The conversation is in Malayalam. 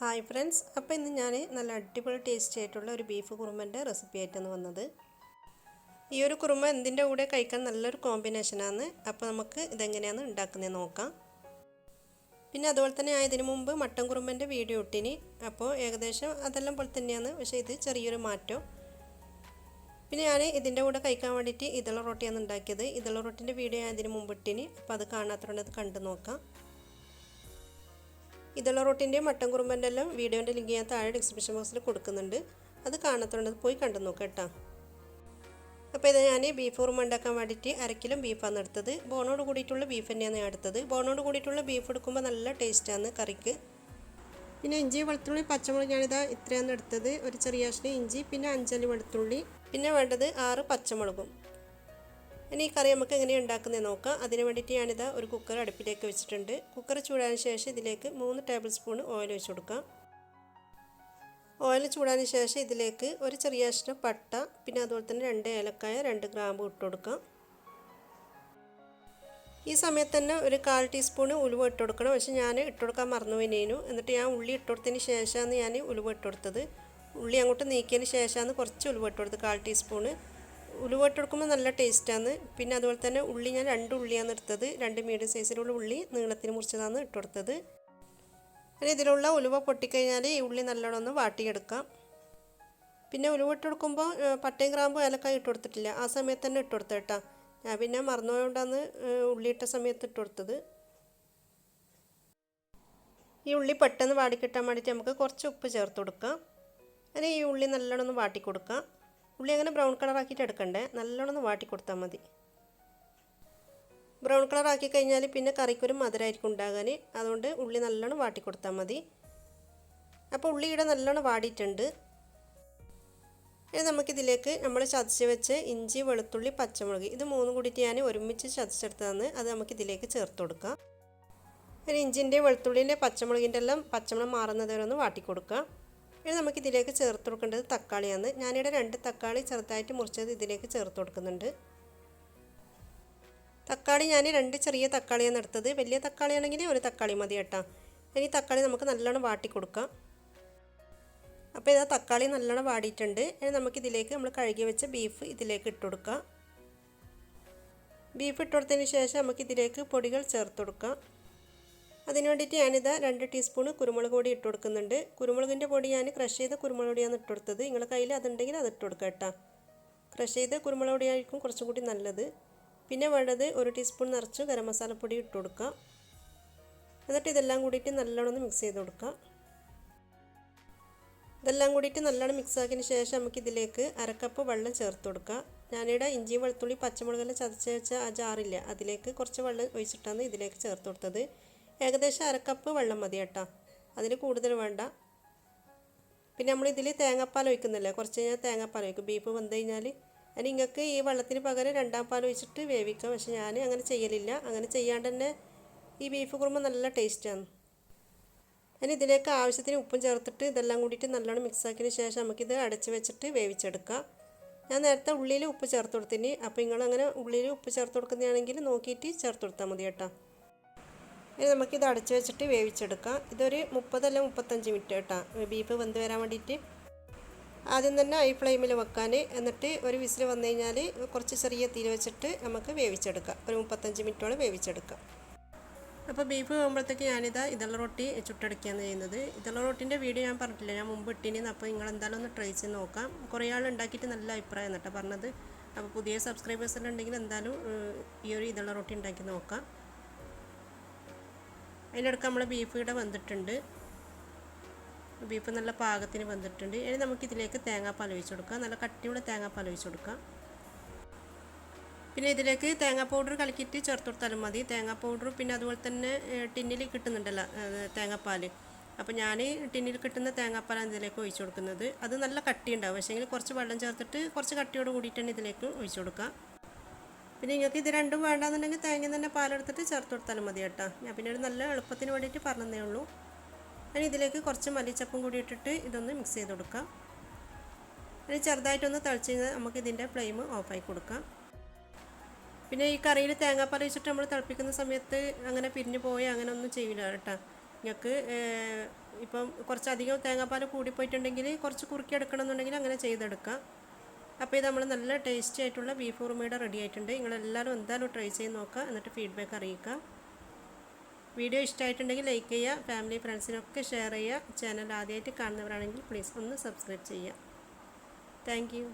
ഹായ് ഫ്രണ്ട്സ്, അപ്പോൾ ഇന്ന് ഞാൻ നല്ല അടിപൊളി ടേസ്റ്റി ആയിട്ടുള്ള ഒരു ബീഫ് കുറുമൻ്റെ റെസിപ്പി ആയിട്ടാണ് വന്നത്. ഈ ഒരു കുറുമ എന്തിൻ്റെ കൂടെ കഴിക്കാൻ നല്ലൊരു കോമ്പിനേഷനാണ്. അപ്പോൾ നമുക്ക് ഇതെങ്ങനെയാണ് ഉണ്ടാക്കുന്നത് നോക്കാം. പിന്നെ അതുപോലെ തന്നെ ഞാൻ ഇതിനു മുമ്പ് മട്ടൻ കുറുമൻ്റെ വീഡിയോ ഇട്ടിനി. അപ്പോൾ ഏകദേശം അതെല്ലാം പോലെ തന്നെയാണ്, പക്ഷേ ഇത് ചെറിയൊരു മാറ്റം. പിന്നെ ഞാൻ ഇതിൻ്റെ കൂടെ കഴിക്കാൻ വേണ്ടിയിട്ട് ഇതള റൊട്ടിയാണ് ഉണ്ടാക്കിയത്. ഇതള റൊട്ടിൻ്റെ വീഡിയോ ഞാൻ ഇതിന് മുമ്പ് ഇട്ടിനി. അപ്പോൾ അത് കാണാത്തതുകൊണ്ട് അത് കണ്ടു നോക്കാം. ഇതള റൊട്ടിൻ്റെ മട്ടൻ കുറുമൻ്റെ എല്ലാം വീഡിയോൻ്റെ ലിങ്ക് ഞാൻ താഴെ ഡിസ്ക്രിപ്ഷൻ ബോക്സിൽ കൊടുക്കുന്നുണ്ട്. അത് കാണാത്തതുകൊണ്ട് പോയി കണ്ടു നോക്കാം കേട്ടോ. അപ്പോൾ ഇത് ഞാൻ ബീഫ് കുറുമ ഉണ്ടാക്കാൻ വേണ്ടിയിട്ട് 1 കിലോ ബീഫാണ് എടുത്തത്. ബോണോട് കൂടിയിട്ടുള്ള ബീഫ് തന്നെയാണ് ഞാൻ എടുത്തത്. ബോണോട് കൂടിയിട്ടുള്ള ബീഫ് എടുക്കുമ്പോൾ നല്ല ടേസ്റ്റാണ് കറിക്ക്. പിന്നെ ഇഞ്ചി വെളുത്തുള്ളി പച്ചമുളക് ഞാനിതാ ഇത്രയാണ് എടുത്തത്. ഒരു ചെറിയ കഷ്ണം ഇഞ്ചി, പിന്നെ 5 അല്ലി വെളുത്തുള്ളി, പിന്നെ വേണ്ടത് 6 പച്ചമുളകും. ഇനി ഈ കറി നമുക്ക് എങ്ങനെയാണ് ഉണ്ടാക്കുന്നത് നോക്കാം. അതിന് വേണ്ടിയിട്ട് ഞാനിതാ ഒരു കുക്കർ അടുപ്പിലേക്ക് വെച്ചിട്ടുണ്ട്. കുക്കർ ചൂടാൻ ശേഷം ഇതിലേക്ക് 3 ടേബിൾ സ്പൂൺ ഓയിൽ ഒഴിച്ച് കൊടുക്കാം. ഓയിൽ ചൂടാൻ ശേഷം ഇതിലേക്ക് ഒരു ചെറിയ കഷ്ണം പട്ട, പിന്നെ അതുപോലെ തന്നെ 2 ഏലക്കായ, 2 ഗ്രാമ്പു ഇട്ട് കൊടുക്കാം. ഈ സമയത്ത് തന്നെ ഒരു 1/4 ടീസ്പൂൺ ഉലുവ ഇട്ട് കൊടുക്കണം. പക്ഷേ ഞാൻ ഇട്ട് കൊടുക്കാൻ മറന്നുപോയിനു. എന്നിട്ട് ഞാൻ ഉള്ളി ഇട്ട് കൊടുത്തതിന് ശേഷമാണ് ഞാൻ ഉലുവ ഇട്ട് കൊടുത്തത്. ഉള്ളി അങ്ങോട്ട് നീക്കിയതിന് ശേഷമാണ് കുറച്ച് ഉലുവ ഇട്ട് കൊടുത്തത്, 1/4 ടീസ്പൂണ്. ഉലുവ ഇട്ട് കൊടുക്കുമ്പോൾ നല്ല ടേസ്റ്റാണ്. പിന്നെ അതുപോലെ തന്നെ ഉള്ളി ഞാൻ 2 ഉള്ളിയാണ് എടുത്തത്. 2 മീഡിയം സൈസിലുള്ള ഉള്ളി നീളത്തിന് മുറിച്ചതാണ് ഇട്ട് കൊടുത്തത്. പിന്നെ ഇതിലുള്ള ഉലുവ പൊട്ടിക്കഴിഞ്ഞാൽ ഈ ഉള്ളി നല്ലോണം ഒന്ന് വാട്ടിയെടുക്കാം. പിന്നെ ഉലുവ ഇട്ട് കൊടുക്കുമ്പോൾ പട്ടയും ഗ്രാമ്പും ഏലക്കായ ഇട്ട് കൊടുത്തിട്ടില്ല. ആ സമയത്ത് തന്നെ ഇട്ട് കൊടുത്തത് കേട്ടോ. ഞാൻ പിന്നെ മറന്നുപോയതുകൊണ്ടാണ് ഉള്ളി ഇട്ട സമയത്ത് ഇട്ട് കൊടുത്തത്. ഈ ഉള്ളി പെട്ടെന്ന് വാടിക്കിട്ടാൻ വേണ്ടിയിട്ട് നമുക്ക് കുറച്ച് ഉപ്പ് ചേർത്ത് കൊടുക്കാം. അങ്ങനെ ഈ ഉള്ളി നല്ലോണം ഒന്ന് വാട്ടി കൊടുക്കാം. ഉള്ളി അങ്ങനെ ബ്രൗൺ കളറാക്കിയിട്ട് എടുക്കണ്ടേ, നല്ലോണം ഒന്ന് വാട്ടി കൊടുത്താൽ മതി. ബ്രൗൺ കളറാക്കി കഴിഞ്ഞാൽ പിന്നെ കറിക്കൊരു മധുരമായിരിക്കും ഉണ്ടാകാൻ. അതുകൊണ്ട് ഉള്ളി നല്ലോണം വാട്ടി കൊടുത്താൽ മതി. അപ്പോൾ ഉള്ളി ഇവിടെ നല്ലോണം വാടിയിട്ടുണ്ട്. ഇനി നമുക്കിതിലേക്ക് നമ്മൾ ചതച്ച് വെച്ച് ഇഞ്ചി, വെളുത്തുള്ളി, പച്ചമുളക് ഇത് 3 കൂടിയിട്ട് ഞാൻ ഒരുമിച്ച് ചതച്ചെടുത്തതാണ്. അത് നമുക്കിതിലേക്ക് ചേർത്ത് കൊടുക്കാം. ഇനി ഇഞ്ചിൻ്റെ, വെളുത്തുള്ളിൻ്റെ, പച്ചമുളകിൻ്റെ എല്ലാം പച്ചമുളക് മാറുന്നത് വരെ ഒന്ന് വാട്ടി കൊടുക്കാം. ഇനി നമുക്കിതിലേക്ക് ചേർത്ത് കൊടുക്കേണ്ടത് തക്കാളിയാണ്. ഞാനിവിടെ 2 തക്കാളി ചെറുതായിട്ട് മുറിച്ചത് ഇതിലേക്ക് ചേർത്ത് കൊടുക്കുന്നുണ്ട്. തക്കാളി ഞാൻ 2 ചെറിയ തക്കാളിയാണ് എടുത്തത്. വലിയ തക്കാളി ആണെങ്കിൽ 1 തക്കാളി മതി കേട്ടോ. ഇനി തക്കാളി നമുക്ക് നല്ലോണം വാട്ടി കൊടുക്കാം. അപ്പോൾ ഇതാ തക്കാളി നല്ലോണം വാടിയിട്ടുണ്ട്. ഇനി നമുക്കിതിലേക്ക് നമ്മൾ കഴുകി വെച്ച ബീഫ് ഇതിലേക്ക് ഇട്ട് കൊടുക്കാം. ബീഫ് ഇട്ട് കൊടുത്തതിന് ശേഷം നമുക്കിതിലേക്ക് പൊടികൾ ചേർത്ത് കൊടുക്കാം. അതിന് വേണ്ടിയിട്ട് ഞാനിതാ 2 ടീസ്പൂൺ കുരുമുളക് പൊടി ഇട്ട് കൊടുക്കുന്നുണ്ട്. കുരുമുളകിൻ്റെ പൊടി ഞാൻ ക്രഷ് ചെയ്ത കുരുമുളക് പൊടിയാണ് ഇട്ട് കൊടുത്തത്. നിങ്ങളുടെ കയ്യിൽ അതുണ്ടെങ്കിൽ അത് ഇട്ട് കൊടുക്കുക കേട്ടോ. ക്രഷ് ചെയ്ത കുരുമുളക് പൊടിയായിരിക്കും കുറച്ചും കൂടി നല്ലത്. പിന്നെ വേണ്ടത് 1 ടീസ്പൂൺ നിറച്ച് ഗരം മസാലപ്പൊടി ഇട്ട് കൊടുക്കുക. എന്നിട്ട് ഇതെല്ലാം കൂടിയിട്ട് നല്ലോണം ഒന്ന് മിക്സ് ചെയ്ത് കൊടുക്കുക. ഇതെല്ലാം കൂടിയിട്ട് നല്ലോണം മിക്സ് ആക്കിയതിന് ശേഷം നമുക്കിതിലേക്ക് 1/2 കപ്പ് വെള്ളം ചേർത്ത് കൊടുക്കുക. ഞാനിവിടെ ഇഞ്ചി, വെളുത്തുള്ളി, പച്ചമുളകെല്ലാം ചതച്ച് വെച്ച ആ ജാറില്ല, അതിലേക്ക് കുറച്ച് വെള്ളം ഒഴിച്ചിട്ടാണ് ഇതിലേക്ക് ചേർത്ത് കൊടുത്തത്. ഏകദേശം 1/2 കപ്പ് വെള്ളം മതി കേട്ടോ, അതിൽ കൂടുതൽ വേണ്ട. പിന്നെ നമ്മളിതിൽ തേങ്ങാപ്പാൽ ഒഴിക്കുന്നില്ല, കുറച്ച് കഴിഞ്ഞാൽ തേങ്ങാപ്പാൽ ഒഴിക്കും ബീഫ് വെന്ത് കഴിഞ്ഞാൽ. അതിന് നിങ്ങൾക്ക് ഈ വെള്ളത്തിന് പകരം 2ാം പാൽ ഒഴിച്ചിട്ട് വേവിക്കാം. പക്ഷേ ഞാൻ അങ്ങനെ ചെയ്യലില്ല. അങ്ങനെ ചെയ്യാണ്ട് തന്നെ ഈ ബീഫ് കുറുമ നല്ല ടേസ്റ്റാണ്. അതിന് ഇതിലേക്ക് ആവശ്യത്തിന് ഉപ്പും ചേർത്തിട്ട് ഇതെല്ലാം കൂടിയിട്ട് നല്ലോണം മിക്സ് ആക്കിയതിന് ശേഷം നമുക്കിത് അടച്ച് വെച്ചിട്ട് വേവിച്ചെടുക്കാം. ഞാൻ നേരത്തെ ഉള്ളിയിൽ ഉപ്പ് ചേർത്ത് കൊടുത്തിന്. അപ്പോൾ നിങ്ങളങ്ങനെ ഉള്ളിയിൽ ഉപ്പ് ചേർത്ത് കൊടുക്കുന്നതാണെങ്കിൽ നോക്കിയിട്ട് ചേർത്ത് കൊടുത്താൽ മതി കേട്ടോ. ഇനി നമുക്കിത് അടച്ച് വെച്ചിട്ട് വേവിച്ചെടുക്കാം. ഇതൊരു 30 അല്ല 35 മിനിറ്റ് കേട്ടോ, ബീഫ് വെന്ത് വരാൻ വേണ്ടിയിട്ട്. ആദ്യം തന്നെ ഹൈ ഫ്ലെയിമിൽ വെക്കാൻ, എന്നിട്ട് ഒരു വിസിൽ വന്നു കഴിഞ്ഞാൽ കുറച്ച് ചെറിയ തീയിൽ വെച്ചിട്ട് നമുക്ക് വേവിച്ചെടുക്കാം. ഒരു 35 മിനിറ്റോളം വേവിച്ചെടുക്കാം. അപ്പോൾ ബീഫ് പോകുമ്പോഴത്തേക്ക് ഞാനിതാ ഇതള റൊട്ടി ചുട്ടെടുക്കുകയാണ് ചെയ്യുന്നത്. ഇതള റൊട്ടിൻ്റെ വീഡിയോ ഞാൻ പറഞ്ഞിട്ടില്ല, ഞാൻ മുമ്പ് ഇട്ടിനി. അപ്പോൾ നിങ്ങൾ എന്തായാലും ഒന്ന് ട്രൈ ചെയ്ത് നോക്കാം. കുറേ ആൾ ഉണ്ടാക്കിയിട്ട് നല്ല അഭിപ്രായം കേട്ടോ പറഞ്ഞത്. അപ്പോൾ പുതിയ സബ്സ്ക്രൈബേഴ്സ് ഉണ്ടെങ്കിൽ എന്തായാലും ഈ ഒരു ഇതള റൊട്ടി ഉണ്ടാക്കി നോക്കാം. അതിനിടയ്ക്ക് നമ്മൾ ബീഫ് ഇവിടെ വെന്തിട്ടുണ്ട്. ബീഫ് നല്ല പാകത്തിന് വെന്തിട്ടുണ്ട്. ഇനി നമുക്കിതിലേക്ക് തേങ്ങാപ്പാൽ ഒഴിച്ച് കൊടുക്കാം. നല്ല കട്ടിയുള്ള തേങ്ങാപ്പാൽ ഒഴിച്ച് കൊടുക്കാം. പിന്നെ ഇതിലേക്ക് തേങ്ങാ പൗഡർ കലക്കിയിട്ട് ചേർത്ത് കൊടുത്താലും മതി. തേങ്ങാ പൗഡർ പിന്നെ അതുപോലെ തന്നെ ടിന്നിൽ കിട്ടുന്നുണ്ടല്ലോ തേങ്ങാപ്പാൽ. അപ്പോൾ ഞാൻ ടിന്നിൽ കിട്ടുന്ന തേങ്ങാപ്പാലാണ് ഇതിലേക്ക് ഒഴിച്ച് കൊടുക്കുന്നത്. അത് നല്ല കട്ടി ഉണ്ടാവും, പക്ഷേങ്കിൽ കുറച്ച് വെള്ളം ചേർത്തിട്ട് കുറച്ച് കട്ടിയോട് കൂടിയിട്ടാണ് ഇതിലേക്ക് ഒഴിച്ച് കൊടുക്കുക. പിന്നെ നിങ്ങൾക്ക് ഇത് രണ്ടും വേണ്ടാന്നുണ്ടെങ്കിൽ തേങ്ങ തന്നെ പാലെടുത്തിട്ട് ചേർത്ത് കൊടുത്താലും മതി കേട്ടോ. ഞാൻ പിന്നെ ഒരു നല്ല എളുപ്പത്തിന് വേണ്ടിയിട്ട് പറഞ്ഞതേ ഉള്ളൂ. ഇനി ഇതിലേക്ക് കുറച്ച് മല്ലിച്ചപ്പും കൂടി ഇട്ടിട്ട് ഇതൊന്ന് മിക്സ് ചെയ്ത് കൊടുക്കാം. ഇനി ചെറുതായിട്ടൊന്ന് തിളച്ച് കഴിഞ്ഞാൽ നമുക്ക് ഇതിൻ്റെ ഫ്ലെയിം ഓഫാക്കി കൊടുക്കാം. പിന്നെ ഈ കറിയിൽ തേങ്ങാപ്പാൽ ഒഴിച്ചിട്ട് നമ്മൾ തിളപ്പിക്കുന്ന സമയത്ത് അങ്ങനെ പിരിഞ്ഞു പോയി അങ്ങനെ ഒന്നും ചെയ്യില്ല കേട്ടോ. നിങ്ങൾക്ക് ഇപ്പം കുറച്ചധികം തേങ്ങാപ്പാൽ കൂടിപ്പോയിട്ടുണ്ടെങ്കിൽ കുറച്ച് കുറുക്കിയെടുക്കണം എന്നുണ്ടെങ്കിൽ അങ്ങനെ ചെയ്തെടുക്കാം. അപ്പോൾ ഇത് നമ്മൾ നല്ല ടേസ്റ്റി ആയിട്ടുള്ള ബീഫ് കുറുമയുടെ റെഡി ആയിട്ടുണ്ട്. നിങ്ങളെല്ലാവരും എന്തായാലും ട്രൈ ചെയ്ത് നോക്കുക, എന്നിട്ട് ഫീഡ്ബാക്ക് അറിയിക്കുക. വീഡിയോ ഇഷ്ടമായിട്ടുണ്ടെങ്കിൽ ലൈക്ക് ചെയ്യുക, ഫാമിലി ഫ്രണ്ട്സിനൊക്കെ ഷെയർ ചെയ്യുക. ചാനൽ ആദ്യമായിട്ട് കാണുന്നവരാണെങ്കിൽ പ്ലീസ് ഒന്ന് സബ്സ്ക്രൈബ് ചെയ്യുക. Thank you.